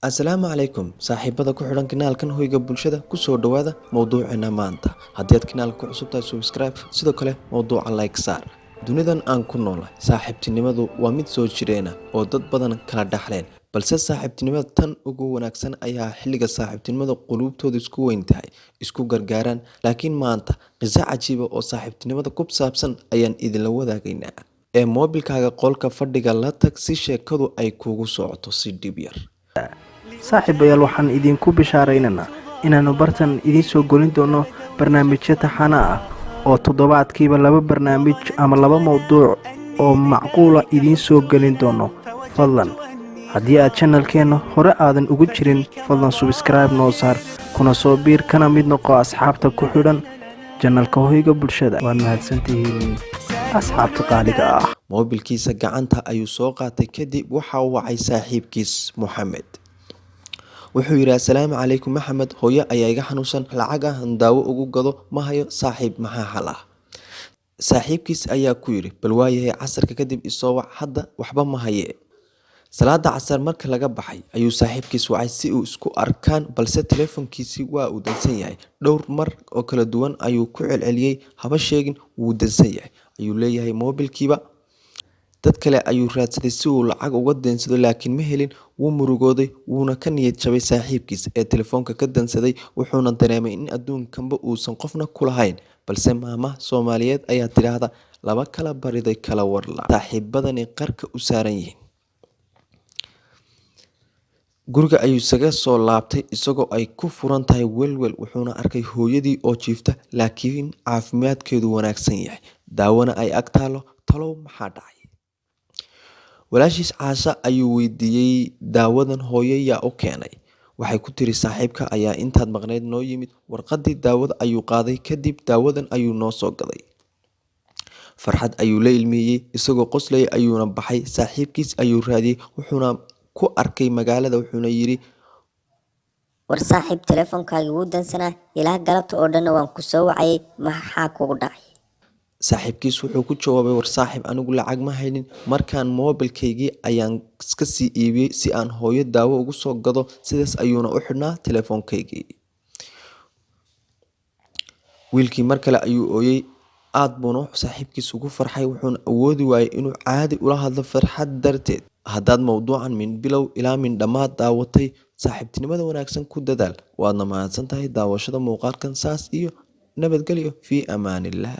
Asalaamu calaykum saaxiibada ku xidhan kanaalkan hoyga bulshada ku soo dhawaada mawduuceena maanta. Haddii aad kanaalka ku cusub tahay subscribe, sidoo kale mawduuca like saar. Dunidan aan ku noolahay saaxiibtinimadu waa mid soo jireena oo dad badan kala dhaxleen, balse saaxiibtinimada tan ugu wanaagsan ayaa xilliga saaxiibtinimada qulubtooda isku weyn tahay, isku gargaaraan. Laakiin maanta qiso cajiib ah oo saaxiibtinimada ku saabsan ayaan idinla wadaagaynaa. Moobilkaaga qolka fadhiga la tag si sheekadu ay kugu socoto si dhib yar. saaxiibayaal waxaan idinku bishaaraynaynaa inaanu bartan idiin soo golin doono barnaamijyo taxane ah oo toddobaadkiiba 2 barnaamij ama 2 mawduuc oo macquula idiin soo gelin doono. fadlan haddii aad channelkeena hore aadan ugu jirin, fadlan subscribe noo saar, kuna soo biir kana mid noqo asxaabta ku xidhan channelka hoyga bulshada. waad mahadsantihiin asxaabta qaaliga ah. Moobilkiisa gacanta ayuu soo qaatay kadib waxa uu wacay saaxiibkiis Mohamed. Wuxuu yiri assalaamu calaykum Mohamed, hooyo ayaa iga xanuunsan, lacag aan daawo ugu gado ma hayo, saaxiib maxaa xal ah? Saaxiibkiis ayaa ku yiri bal waayahay casarka kadib isoo wac, hadda waxba ma haye. Salaada casar marka laga baxay ayuu saaxiibkiis wacay si uu isku arkaan, balse telefoonkiisii waa uu dansan yahay. Dhowr mar oo kala duwan ayuu ku celceliyay, haba sheegin wuu dansan yahay ayuu leeyahay moobilkiiba. Dad kale ayuu raadsaday si uu lacag uga deensado, laakiin ma helin. Wuu murugooday, wuuna ka niyad jabay saaxiibkiis ee telefoonka ka dansaday. Wuxuuna dareemay in adduunkanba uusan qofna ku lahayn, balse maama Soomaaliyeed ayaa tiraahda laba kala bariday kala warla. Saaxiibadani qarka u saaran yihiin. Guriga ayuu isaga soo laabtay isagoo ay ku furan tahay welwel. Wuxuuna arkay hooyadii oo jiifta laakiin caafimaadkeedu wanaagsan yahay, daawana ay ag taalo. Talow maxaa dhacay? Walaashiis Caasha ayuu weydiiyey daawadan hooyo yaa u keenay. Waxay ku tiri saaxiibka ayaa intaad maqneyd noo yimid, warqadii daawada ayuu qaaday, kadib daawadan ayuu noo soo gaday. Farxad ayuu la ilmeeyey, isagoo qoslaya ayuuna baxay. Saaxiibkiis ayuu raadiyey, wuxuuna ku arkay magaalada. Wuxuuna yiri war saaxiib, telefoonkaagii wuu dansanaa ilaa galabta oo dhan waan ku soo wacayay, maxaa kugu dhacay? Saaxiibkiis wuxuu ku jawaabay war saaxiib, anigu lacag ma haynin, markaan moobilkaygii ayaan iska sii iibiyey si aan hooyo daawo ugu soo gado, sidaas ayuuna u xidhnaa telefoonkaygii. Wiilkii mar kale ayuu ooyey, aad buuna saaxiibkiis ugu farxay. Wuxuuna awoodi waayay inuu caadi ula hadlo farxad darteed. Haddaad mawduucan min bilow ilaa min dhammaad daawatay, saaxiibtinimada wanaagsan ku dadaal. Waadna mahadsan tahay daawashada muuqaalkan. Saas iyo nabadgelyo, fii amaanillah.